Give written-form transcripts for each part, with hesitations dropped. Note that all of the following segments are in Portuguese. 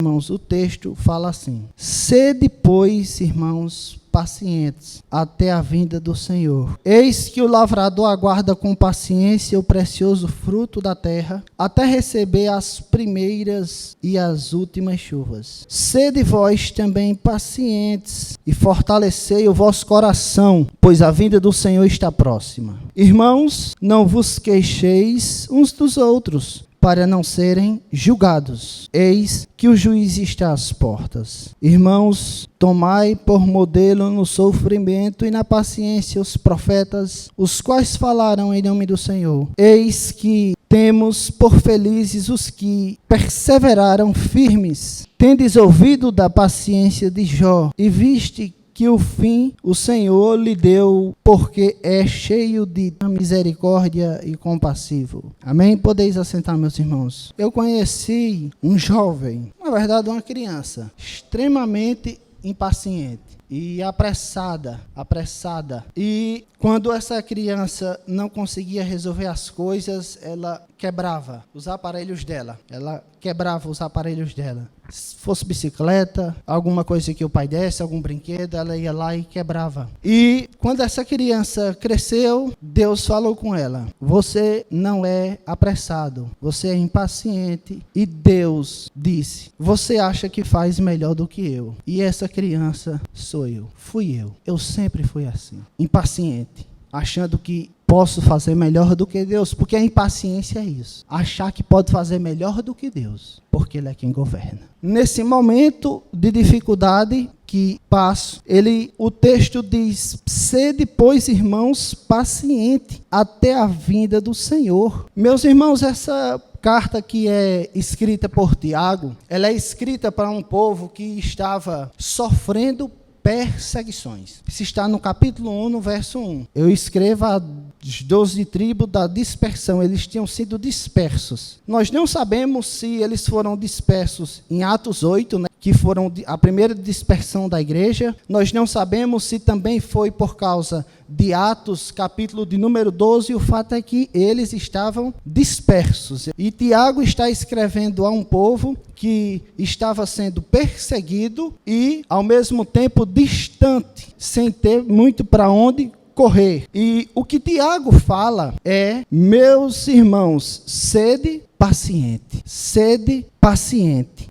Irmãos, o texto fala assim: sede, pois, irmãos, pacientes até a vinda do Senhor. Eis que o lavrador aguarda com paciência o precioso fruto da terra, até receber as primeiras e as últimas chuvas. Sede vós também pacientes e fortalecei o vosso coração, pois a vinda do Senhor está próxima. Irmãos, não vos queixeis uns dos outros, para não serem julgados. Eis que o juiz está às portas. Irmãos, tomai por modelo no sofrimento e na paciência os profetas, os quais falaram em nome do Senhor. Eis que temos por felizes os que perseveraram firmes. Tendes ouvido da paciência de Jó, e viste que o fim o Senhor lhe deu, porque é cheio de misericórdia e compassivo. Amém? Podeis assentar, meus irmãos. Eu conheci um jovem, na verdade uma criança, extremamente impaciente e apressada. E quando essa criança não conseguia resolver as coisas, ela quebrava os aparelhos dela. Se fosse bicicleta, alguma coisa que o pai desse, algum brinquedo, ela ia lá e quebrava. E quando essa criança cresceu, Deus falou com ela: você não é apressado, você é impaciente. E Deus disse: você acha que faz melhor do que eu. E essa criança fui eu. Eu sempre fui assim, impaciente, achando que posso fazer melhor do que Deus, porque a impaciência é isso, achar que pode fazer melhor do que Deus, porque Ele é quem governa. Nesse momento de dificuldade que passo, o texto diz: sede, pois, irmãos, paciente até a vinda do Senhor. Meus irmãos, essa carta que é escrita por Tiago, ela é escrita para um povo que estava sofrendo perseguições. Isso está no capítulo 1, no verso 1. Eu escrevo as 12 tribos da dispersão. Eles tinham sido dispersos. Nós não sabemos se eles foram dispersos em Atos 8, né, que foram a primeira dispersão da igreja. Nós não sabemos se também foi por causa de Atos, capítulo de número 12. O fato é que eles estavam dispersos. E Tiago está escrevendo a um povo que estava sendo perseguido e, ao mesmo tempo, distante, sem ter muito para onde correr. E o que Tiago fala é: meus irmãos, sede paciente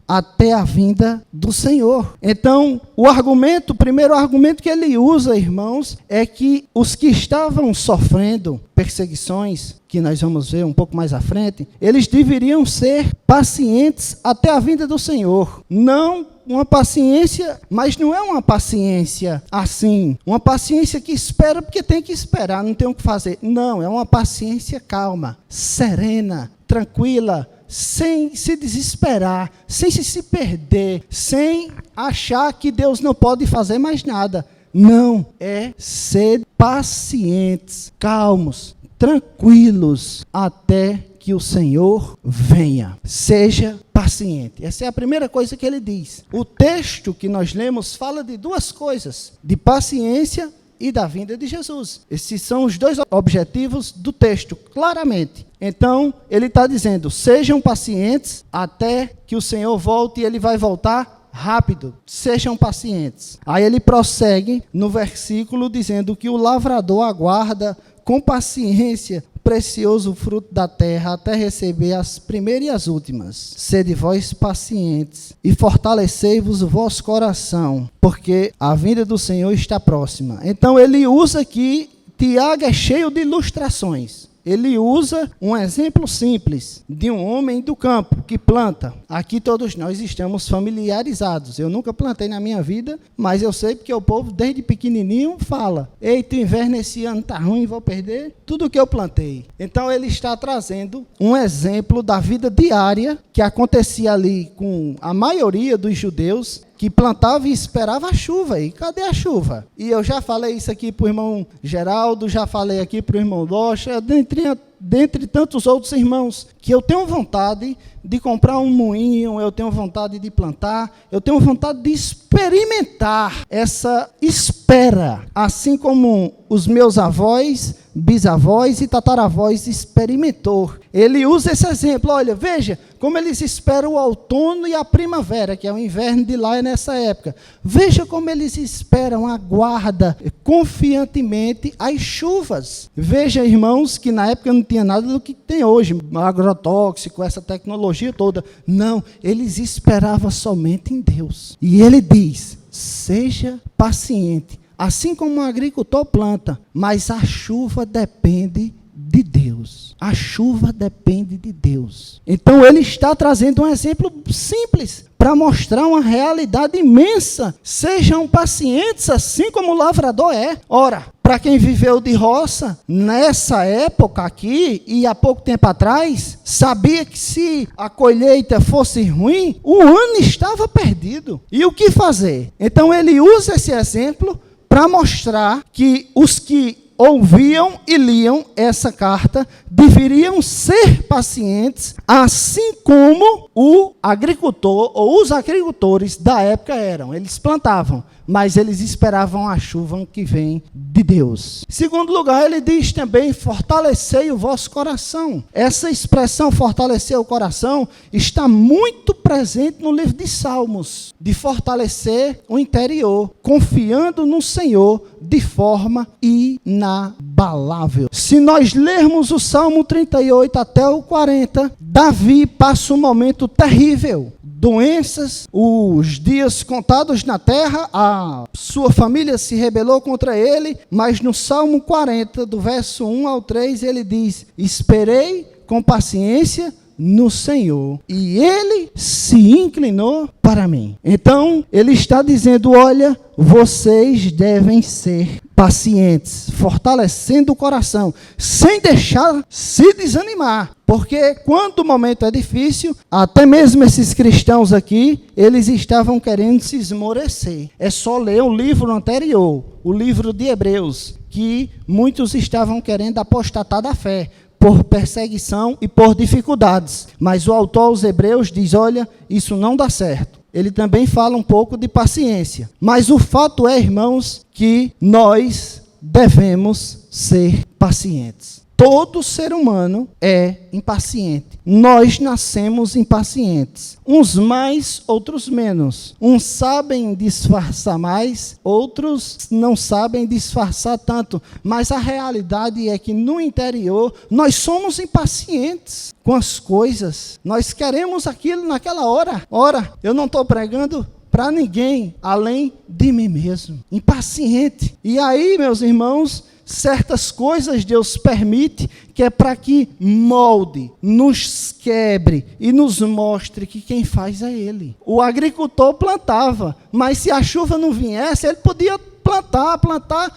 até a vinda do Senhor. Então, o primeiro argumento que ele usa, irmãos, é que os que estavam sofrendo perseguições, que nós vamos ver um pouco mais à frente, eles deveriam ser pacientes até a vinda do Senhor. Não uma paciência, mas não é uma paciência assim, uma paciência que espera porque tem que esperar, não tem o que fazer. Não, é uma paciência calma, serena, tranquila, sem se desesperar, sem se perder, sem achar que Deus não pode fazer mais nada. Não, é ser pacientes, calmos, tranquilos, até que o Senhor venha. Seja paciente. Essa é a primeira coisa que ele diz. O texto que nós lemos fala de duas coisas: de paciência e da vinda de Jesus. Esses são os dois objetivos do texto, claramente. Então, ele está dizendo: sejam pacientes até que o Senhor volte, e Ele vai voltar rápido. Sejam pacientes. Aí ele prossegue no versículo dizendo que o lavrador aguarda com paciência o precioso fruto da terra, até receber as primeiras e as últimas. Sede vós pacientes e fortalecei-vos o vosso coração, porque a vinda do Senhor está próxima. Então ele usa aqui, Tiago é cheio de ilustrações. Ele usa um exemplo simples de um homem do campo que planta. Aqui todos nós estamos familiarizados. Eu nunca plantei na minha vida, mas eu sei porque o povo desde pequenininho fala: eita, o inverno esse ano está ruim, vou perder tudo que eu plantei. Então ele está trazendo um exemplo da vida diária que acontecia ali com a maioria dos judeus, que plantava e esperava a chuva. E cadê a chuva? E eu já falei isso aqui para o irmão Geraldo, já falei aqui para o irmão Locha, dentre dentre tantos outros irmãos, que eu tenho vontade de comprar um moinho, eu tenho vontade de plantar, eu tenho vontade de experimentar essa espera, assim como os meus avós, bisavós e tataravós experimentou. Ele usa esse exemplo, olha, veja como eles esperam o outono e a primavera, que é o inverno de lá, é nessa época. Veja como eles esperam, aguarda confiantemente as chuvas. Veja, irmãos, que na época não tinha nada do que tem hoje, agrotóxico, essa tecnologia toda. Não, eles esperavam somente em Deus. E ele diz, seja paciente. Assim como um agricultor planta, mas a chuva depende de Deus. A chuva depende de Deus. Então ele está trazendo um exemplo simples para mostrar uma realidade imensa. Sejam pacientes, assim como o lavrador é. Ora, para quem viveu de roça, nessa época aqui, e há pouco tempo atrás, sabia que se a colheita fosse ruim, o ano estava perdido. E o que fazer? Então ele usa esse exemplo para mostrar que os que ouviam e liam essa carta deveriam ser pacientes, assim como o agricultor ou os agricultores da época eram. Eles plantavam, mas eles esperavam a chuva que vem de Deus. Em segundo lugar, ele diz também, fortalecei o vosso coração. Essa expressão, fortalecer o coração, está muito presente no livro de Salmos, de fortalecer o interior, confiando no Senhor de forma inabalável. Se nós lermos o Salmo 38 até o 40, Davi passa um momento terrível. Doenças, os dias contados na terra, a sua família se rebelou contra ele, mas no Salmo 40, do verso 1 ao 3, ele diz, esperei com paciência no Senhor, e ele se inclinou para mim. Então, ele está dizendo, olha, vocês devem ser pacientes, fortalecendo o coração, sem deixar se desanimar. Porque quando o momento é difícil, até mesmo esses cristãos aqui, eles estavam querendo se esmorecer. É só ler o livro anterior, o livro de Hebreus, que muitos estavam querendo apostatar da fé, por perseguição e por dificuldades. Mas o autor aos Hebreus diz, olha, isso não dá certo. Ele também fala um pouco de paciência. Mas o fato é, irmãos, que nós devemos ser pacientes. Todo ser humano é impaciente. Nós nascemos impacientes. Uns mais, outros menos. Uns sabem disfarçar mais, outros não sabem disfarçar tanto. Mas a realidade é que no interior nós somos impacientes com as coisas. Nós queremos aquilo naquela hora. Ora, eu não estou pregando para ninguém além de mim mesmo. Impaciente. E aí, meus irmãos, certas coisas Deus permite que é para que molde, nos quebre e nos mostre que quem faz é Ele. O agricultor plantava, mas se a chuva não viesse, ele podia plantar,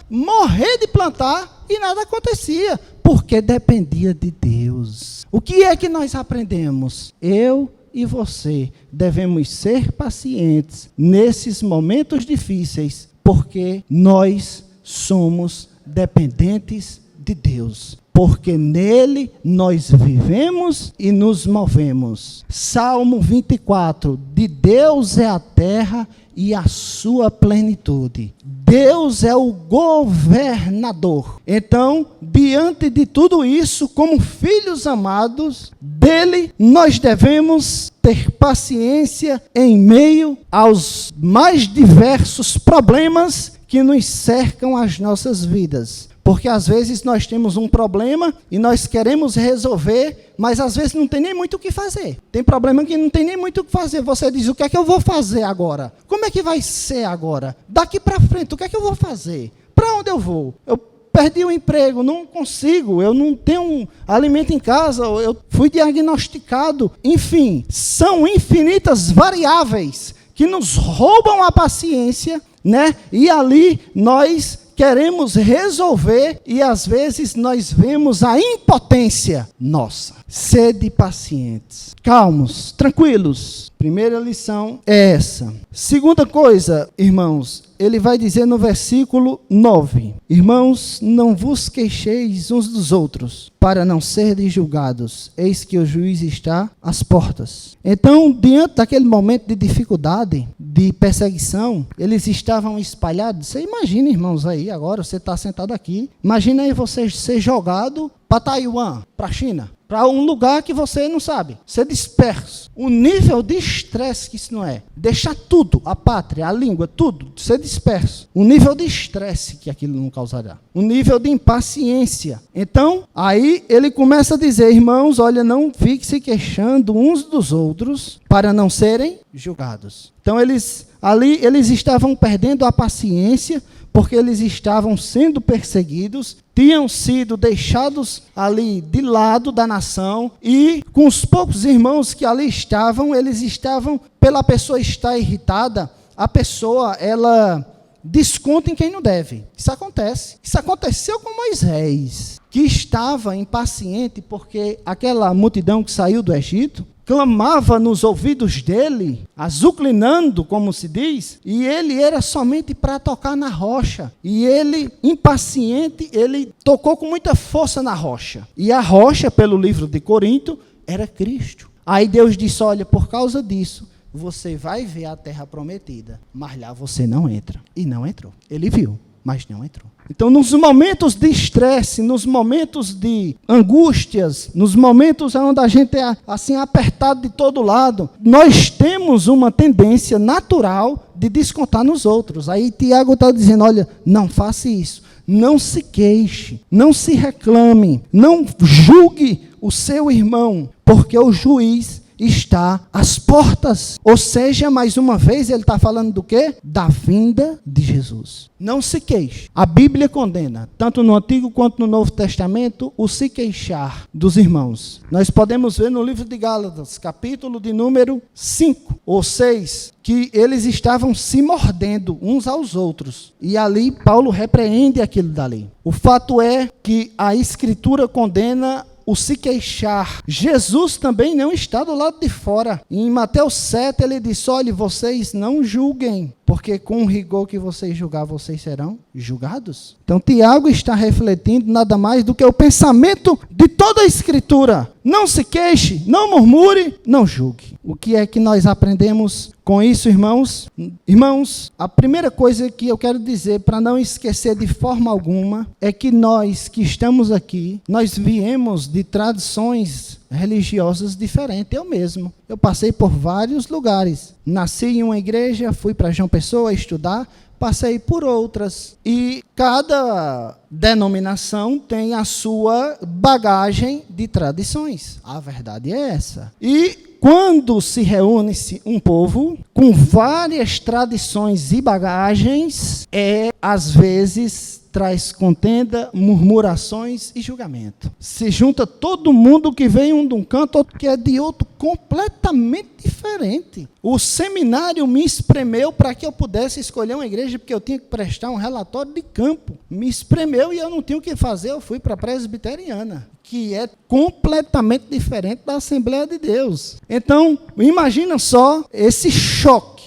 morrer de plantar e nada acontecia, porque dependia de Deus. O que é que nós aprendemos? Eu e você devemos ser pacientes nesses momentos difíceis, porque nós somos dependentes de Deus, porque nele nós vivemos e nos movemos. Salmo 24, de Deus é a terra e a sua plenitude. Deus é o governador. Então, diante de tudo isso, como filhos amados dele, nós devemos ter paciência em meio aos mais diversos problemas que nos cercam as nossas vidas. Porque às vezes nós temos um problema e nós queremos resolver, mas às vezes não tem nem muito o que fazer. Tem problema que não tem nem muito o que fazer. Você diz, o que é que eu vou fazer agora? Como é que vai ser agora? Daqui para frente, o que é que eu vou fazer? Para onde eu vou? Eu perdi o emprego, não consigo, eu não tenho alimento em casa, eu fui diagnosticado. Enfim, são infinitas variáveis que nos roubam a paciência, né? E ali nós queremos resolver e às vezes nós vemos a impotência nossa. Sede pacientes, calmos, tranquilos. Primeira lição é essa. Segunda coisa, irmãos, ele vai dizer no versículo 9: irmãos, não vos queixeis uns dos outros, para não serdes julgados. Eis que o juiz está às portas. Então, diante daquele momento de dificuldade, de perseguição, eles estavam espalhados. Você imagina, irmãos, aí agora, você está sentado aqui. Imagina aí você ser jogado para Taiwan, para a China, para um lugar que você não sabe, ser disperso. O nível de estresse que isso não é. Deixar tudo, a pátria, a língua, tudo, ser disperso. O nível de estresse que aquilo não causará. O nível de impaciência. Então, aí ele começa a dizer, irmãos, olha, não fiquem se queixando uns dos outros para não serem julgados. Então, eles estavam perdendo a paciência, porque eles estavam sendo perseguidos, tinham sido deixados ali de lado da nação, e com os poucos irmãos que ali estavam, eles estavam, pela pessoa estar irritada, a pessoa, ela desconta em quem não deve. Isso acontece. Isso aconteceu com Moisés, que estava impaciente porque aquela multidão que saiu do Egito clamava nos ouvidos dele, azuclinando, como se diz, e ele era somente para tocar na rocha. E ele, impaciente, ele tocou com muita força na rocha. E a rocha, pelo livro de Corinto, era Cristo. Aí Deus disse, olha, por causa disso, você vai ver a terra prometida, mas lá você não entra. E não entrou. Ele viu, mas não entrou. Então, nos momentos de estresse, nos momentos de angústias, nos momentos onde a gente é assim apertado de todo lado, nós temos uma tendência natural de descontar nos outros. Aí Tiago está dizendo, olha, não faça isso, não se queixe, não se reclame, não julgue o seu irmão, porque o juiz está às portas. Ou seja, mais uma vez, ele está falando do quê? Da vinda de Jesus. Não se queixe. A Bíblia condena, tanto no Antigo quanto no Novo Testamento, o se queixar dos irmãos. Nós podemos ver no livro de Gálatas, capítulo de número 5 ou 6, que eles estavam se mordendo uns aos outros. E ali Paulo repreende aquilo dali. O fato é que a Escritura condena o se queixar. Jesus também não está do lado de fora. Em Mateus 7 ele disse, olha, vocês não julguem, porque com o rigor que vocês julgar, vocês serão julgados. Então Tiago está refletindo nada mais do que o pensamento de toda a Escritura. Não se queixe, não murmure, não julgue. O que é que nós aprendemos com isso, irmãos? Irmãos, a primeira coisa que eu quero dizer, para não esquecer de forma alguma, é que nós que estamos aqui, nós viemos de tradições religiosas diferentes. Eu mesmo. Eu passei por vários lugares. Nasci em uma igreja, fui para João Pessoa estudar, passei por outras. E cada denominação tem a sua bagagem de tradições. A verdade é essa. E quando se reúne um povo com várias tradições e bagagens, às vezes traz contenda, murmurações e julgamento. Se junta todo mundo que vem um de um canto, outro que é de outro, completamente diferente. O seminário me espremeu para que eu pudesse escolher uma igreja, porque eu tinha que prestar um relatório de campo. Me espremeu e eu não tinha o que fazer, eu fui para a presbiteriana, que é completamente diferente da Assembleia de Deus. Então, imagina só esse choque.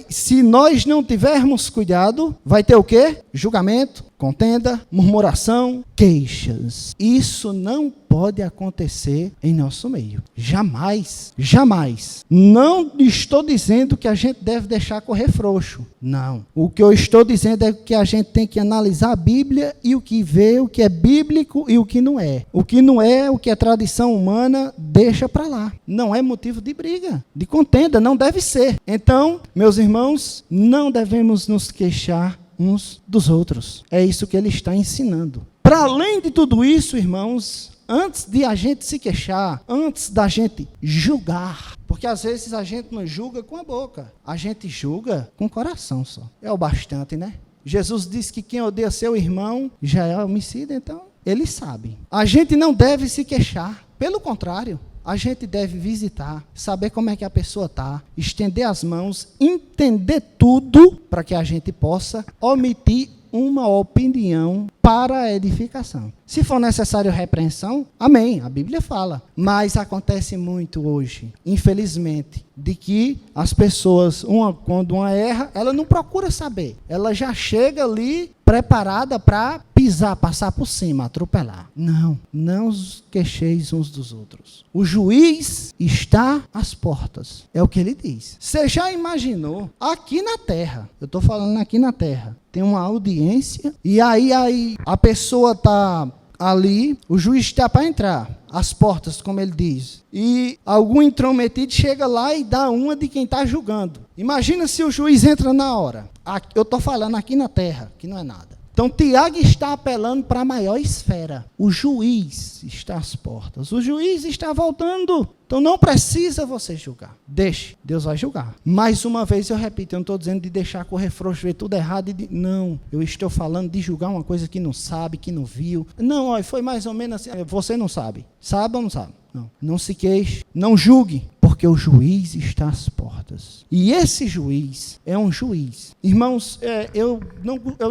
Se nós não tivermos cuidado, vai ter o quê? Julgamento, contenda, murmuração, queixas. Isso não pode acontecer em nosso meio. Jamais, jamais. Não estou dizendo que a gente deve deixar correr frouxo. Não. O que eu estou dizendo é que a gente tem que analisar a Bíblia e o que vê, o que é bíblico e o que não é. O que não é, o que é tradição humana, deixa para lá. Não é motivo de briga, de contenda, não deve ser. Então, meus irmãos, não devemos nos queixar uns dos outros. É isso que ele está ensinando. Para além de tudo isso, irmãos, antes de a gente se queixar, antes da gente julgar, porque às vezes a gente não julga com a boca, a gente julga com o coração só. É o bastante, né? Jesus disse que quem odeia seu irmão já é homicida, então ele sabe. A gente não deve se queixar, pelo contrário. A gente deve visitar, saber como é que a pessoa está, estender as mãos, entender tudo para que a gente possa omitir uma opinião para a edificação. Se for necessário repreensão, amém, a Bíblia fala. Mas acontece muito hoje, infelizmente, de que as pessoas, quando uma erra, ela não procura saber. Ela já chega ali preparada para pisar, passar por cima, atropelar. Não os queixeis uns dos outros. O juiz está às portas. É o que ele diz. Você já imaginou? Aqui na terra, eu estou falando aqui na terra, tem uma audiência e aí a pessoa está ali, o juiz está para entrar, às portas, como ele diz. E algum intrometido chega lá e dá uma de quem está julgando. Imagina se o juiz entra na hora. Eu estou falando aqui na terra, que não é nada. Então, Tiago está apelando para a maior esfera. O juiz está às portas. O juiz está voltando. Então, não precisa você julgar. Deixe, Deus vai julgar. Mais uma vez, eu repito, eu não estou dizendo de deixar correr frouxo, ver tudo errado. Não, eu estou falando de julgar uma coisa que não sabe, que não viu. Não, olha, foi mais ou menos assim. Você não sabe. Sabe ou não sabe? Não se queixe, não julgue, porque o juiz está às portas. E esse juiz é um juiz. Irmãos, eu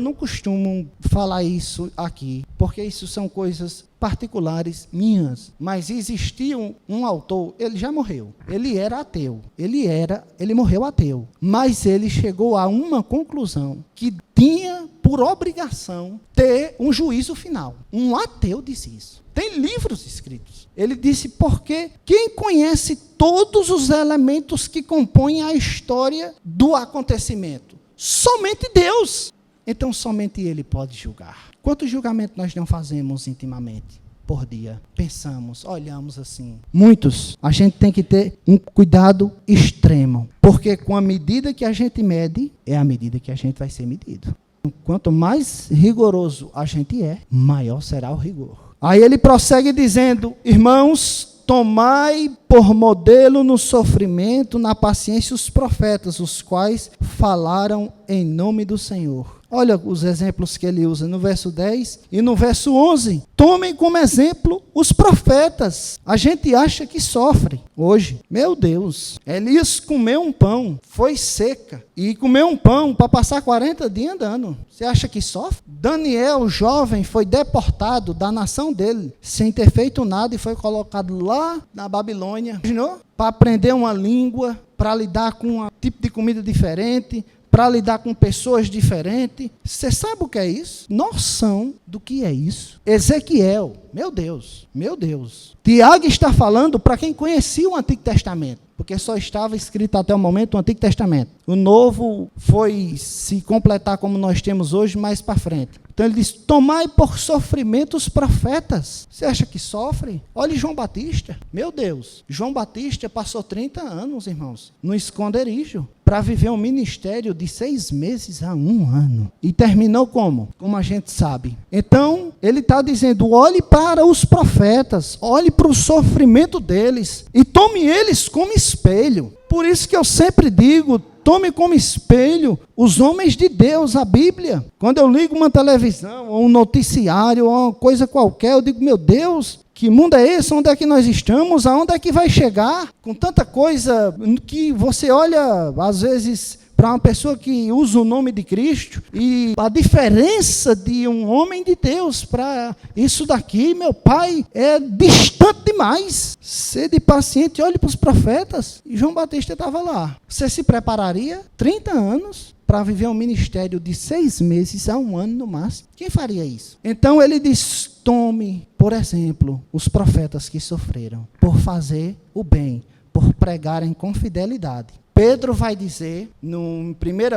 não costumo falar isso aqui, porque isso são coisas particulares minhas. Mas existia um autor, ele já morreu. Ele era ateu. Ele morreu ateu. Mas ele chegou a uma conclusão que tinha por obrigação ter um juízo final. Um ateu disse isso. Tem livros escritos. Ele disse, porque quem conhece todos os elementos que compõem a história do acontecimento? Somente Deus. Então, somente Ele pode julgar. Quantos julgamentos nós não fazemos intimamente por dia? Pensamos, olhamos assim. Muitos. A gente tem que ter um cuidado extremo. Porque com a medida que a gente mede, é a medida que a gente vai ser medido. Quanto mais rigoroso a gente é, maior será o rigor. Aí ele prossegue dizendo, irmãos, tomai por modelo no sofrimento, na paciência os profetas, os quais falaram em nome do Senhor. Olha os exemplos que ele usa no verso 10 e no verso 11. Tomem como exemplo os profetas. A gente acha que sofre hoje. Meu Deus, Elias comeu um pão, foi seca. E comeu um pão para passar 40 dias andando. Você acha que sofre? Daniel, jovem, foi deportado da nação dele, sem ter feito nada, e foi colocado lá na Babilônia. Imaginou? Para aprender uma língua, para lidar com um tipo de comida diferente, para lidar com pessoas diferentes. Você sabe o que é isso? Noção do que é isso. Ezequiel, meu Deus. Tiago está falando para quem conhecia o Antigo Testamento, porque só estava escrito até o momento o Antigo Testamento. O Novo foi se completar como nós temos hoje, mais para frente. Então ele diz, tomai por sofrimento os profetas. Você acha que sofre? Olha João Batista. Meu Deus, João Batista passou 30 anos, irmãos, no esconderijo, para viver um ministério de 6 meses a 1 ano. E terminou como? Como a gente sabe. Então, ele está dizendo, olhe para os profetas, olhe para o sofrimento deles e tome eles como espelho. Por isso que eu sempre digo, tome como espelho os homens de Deus, a Bíblia. Quando eu ligo uma televisão, ou um noticiário, ou uma coisa qualquer, eu digo, meu Deus, que mundo é esse? Onde é que nós estamos? Aonde é que vai chegar? Com tanta coisa que você olha, às vezes, para uma pessoa que usa o nome de Cristo, e a diferença de um homem de Deus para isso daqui, meu pai, é distante demais. Sede paciente, olhe para os profetas. E João Batista estava lá. Você se prepararia 30 anos para viver um ministério de 6 meses a 1 ano no máximo? Quem faria isso? Então ele diz, tome, por exemplo, os profetas que sofreram por fazer o bem, por pregarem com fidelidade. Pedro vai dizer, no 1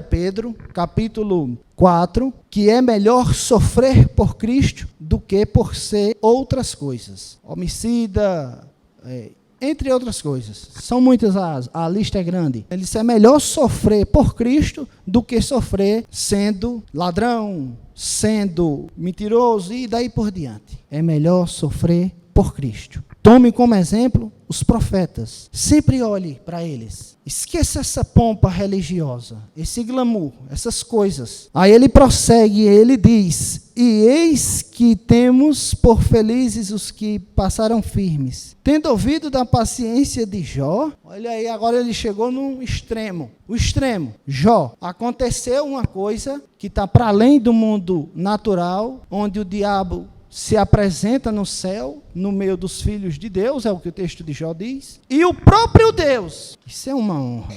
Pedro, capítulo 4, que é melhor sofrer por Cristo do que por ser outras coisas. Homicida, entre outras coisas. São muitas, a lista é grande. Ele disse, é melhor sofrer por Cristo do que sofrer sendo ladrão, sendo mentiroso e daí por diante. É melhor sofrer por Cristo. Tome como exemplo os profetas. Sempre olhe para eles. Esqueça essa pompa religiosa, esse glamour, essas coisas. Aí ele prossegue, ele diz: e eis que temos por felizes os que passaram firmes. Tendo ouvido da paciência de Jó, olha aí, agora ele chegou num extremo. O extremo, Jó, aconteceu uma coisa que está para além do mundo natural, onde o diabo se apresenta no céu, no meio dos filhos de Deus, é o que o texto de Jó diz. E o próprio Deus, isso é uma honra.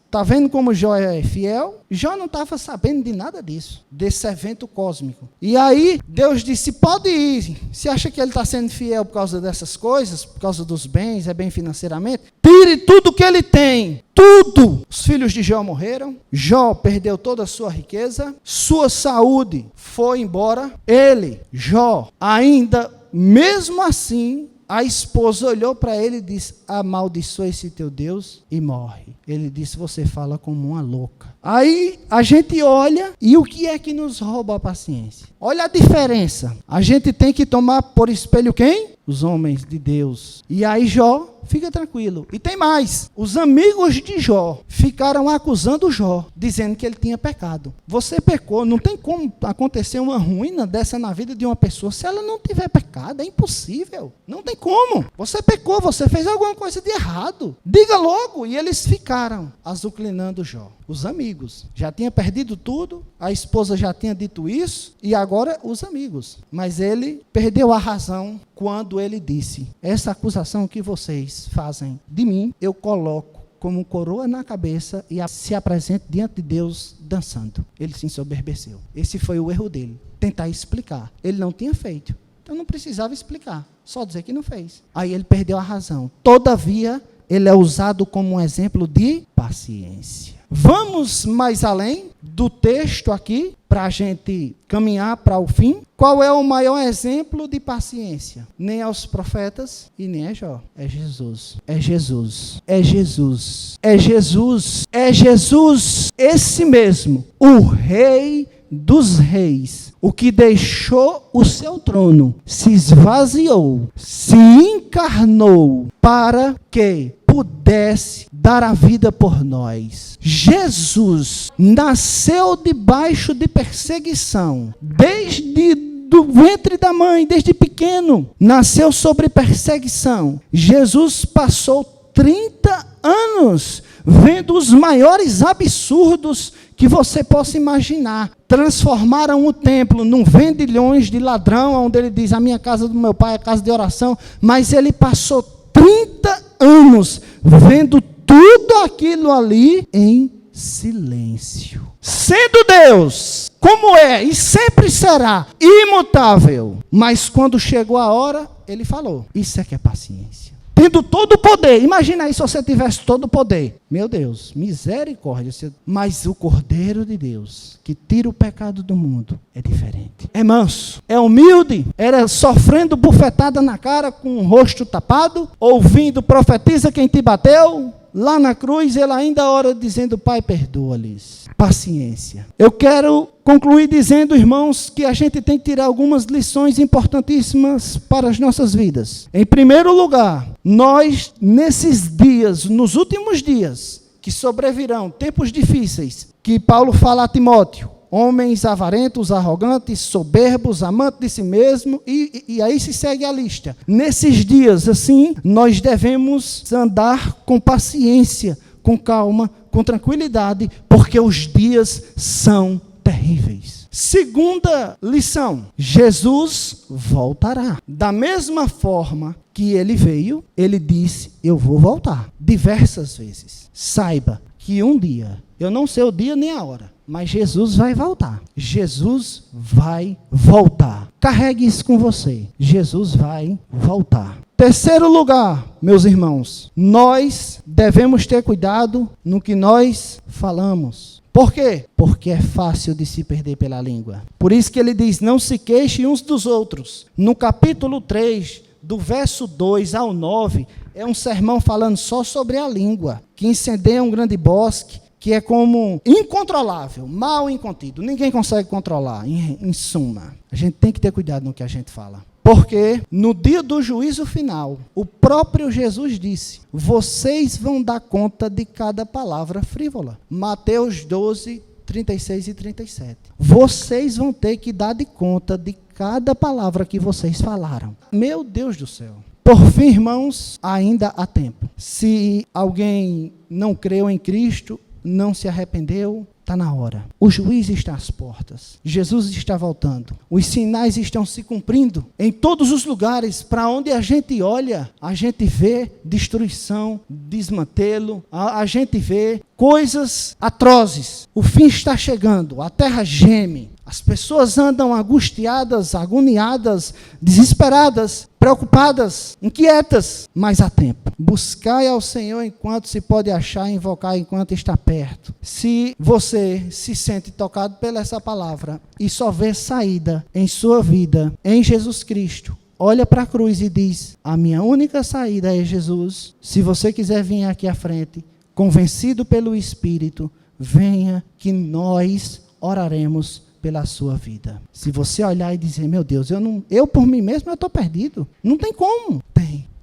Está vendo como Jó é fiel? Jó não estava sabendo de nada disso, desse evento cósmico. E aí, Deus disse: pode ir. Se acha que ele está sendo fiel por causa dessas coisas, por causa dos bens, é bem financeiramente, tire tudo que ele tem. Tudo! Os filhos de Jó morreram. Jó perdeu toda a sua riqueza. Sua saúde foi embora. Ele, Jó, ainda, mesmo assim, a esposa olhou para ele e disse: amaldiçoa esse teu Deus e morre. Ele disse: você fala como uma louca. Aí a gente olha, e o que é que nos rouba a paciência? Olha a diferença. A gente tem que tomar por espelho quem? Os homens de Deus. E aí Jó, fica tranquilo. E tem mais. Os amigos de Jó ficaram acusando Jó, dizendo que ele tinha pecado. Você pecou. Não tem como acontecer uma ruína dessa na vida de uma pessoa se ela não tiver pecado. É impossível. Não tem como. Você pecou, você fez alguma coisa de errado. Diga logo. E eles ficaram azucrinando Jó. Os amigos. Já tinha perdido tudo, a esposa já tinha dito isso, e agora os amigos. Mas ele perdeu a razão quando ele disse: essa acusação que vocês fazem de mim, eu coloco como coroa na cabeça e se apresente diante de Deus dançando. Ele se ensoberbeceu. Esse foi o erro dele. Tentar explicar. Ele não tinha feito. Então não precisava explicar. Só dizer que não fez. Aí ele perdeu a razão. Todavia, ele é usado como um exemplo de paciência. Vamos mais além do texto aqui, para a gente caminhar para o fim. Qual é o maior exemplo de paciência? Nem aos profetas e nem a Jó. É Jesus. É Jesus. É Jesus. É Jesus. É Jesus. Esse mesmo. O Rei dos reis. O que deixou o seu trono, se esvaziou, se encarnou para que pudesse dar a vida por nós. Jesus nasceu debaixo de perseguição, desde do ventre da mãe, desde pequeno, nasceu sobre perseguição. Jesus passou 30 anos vendo os maiores absurdos que você possa imaginar. Transformaram o templo num vendilhões de ladrão, onde ele diz: a minha casa do meu pai é casa de oração. Mas ele passou 30 anos vendo tudo aquilo ali em silêncio. Sendo Deus, como é e sempre será, imutável. Mas quando chegou a hora, ele falou. Isso é que é paciência. Tendo todo o poder. Imagina aí se você tivesse todo o poder. Meu Deus, misericórdia. Mas o Cordeiro de Deus, que tira o pecado do mundo, é diferente. É manso, é humilde. Era sofrendo bufetada na cara com o rosto tapado, ouvindo: profetiza quem te bateu. Lá na cruz, ele ainda ora dizendo: Pai, perdoa-lhes. Paciência. Eu quero concluir dizendo, irmãos, que a gente tem que tirar algumas lições importantíssimas para as nossas vidas. Em primeiro lugar, nós, nesses dias, nos últimos dias, que sobrevirão tempos difíceis, que Paulo fala a Timóteo: homens avarentos, arrogantes, soberbos, amantes de si mesmo, e aí se segue a lista. Nesses dias, assim, nós devemos andar com paciência, com calma, com tranquilidade, porque os dias são terríveis. Segunda lição: Jesus voltará. Da mesma forma que ele veio, ele disse: eu vou voltar. Diversas vezes. Saiba que um dia, eu não sei o dia nem a hora, mas Jesus vai voltar. Jesus vai voltar. Carregue isso com você. Jesus vai voltar. Terceiro lugar, meus irmãos, nós devemos ter cuidado no que nós falamos. Por quê? Porque é fácil de se perder pela língua. Por isso que ele diz: não se queixem uns dos outros. No capítulo 3, do verso 2 ao 9, é um sermão falando só sobre a língua, que incendeia um grande bosque, que é como incontrolável, mal incontido. Ninguém consegue controlar, em suma. A gente tem que ter cuidado no que a gente fala. Porque no dia do juízo final, o próprio Jesus disse: vocês vão dar conta de cada palavra frívola. Mateus 12, 36 e 37. Vocês vão ter que dar de conta de cada palavra que vocês falaram. Meu Deus do céu. Por fim, irmãos, ainda há tempo. Se alguém não creu em Cristo, não se arrependeu, está na hora. O juiz está às portas. Jesus está voltando. Os sinais estão se cumprindo. Em todos os lugares, para onde a gente olha, a gente vê destruição, desmantelo, a gente vê coisas atrozes. O fim está chegando, a terra geme. As pessoas andam angustiadas, agoniadas, desesperadas, preocupadas, inquietas, mas há tempo. Buscai ao Senhor enquanto se pode achar, invocar enquanto está perto. Se você se sente tocado pela essa palavra e só vê saída em sua vida, em Jesus Cristo, olha para a cruz e diz: a minha única saída é Jesus. Se você quiser vir aqui à frente, convencido pelo Espírito, venha que nós oraremos pela sua vida. Se você olhar e dizer: meu Deus, eu por mim mesmo eu estou perdido. Não tem como.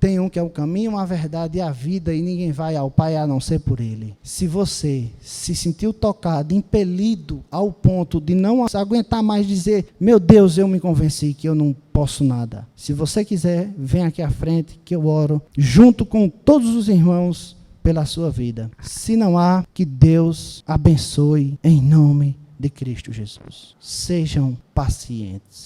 Tem um que é o caminho, a verdade e a vida, e ninguém vai ao Pai a não ser por Ele. Se você se sentiu tocado, impelido ao ponto de não aguentar mais dizer: meu Deus, eu me convenci que eu não posso nada. Se você quiser, vem aqui à frente que eu oro junto com todos os irmãos pela sua vida. Se não há, que Deus abençoe em nome de Cristo Jesus. Sejam pacientes.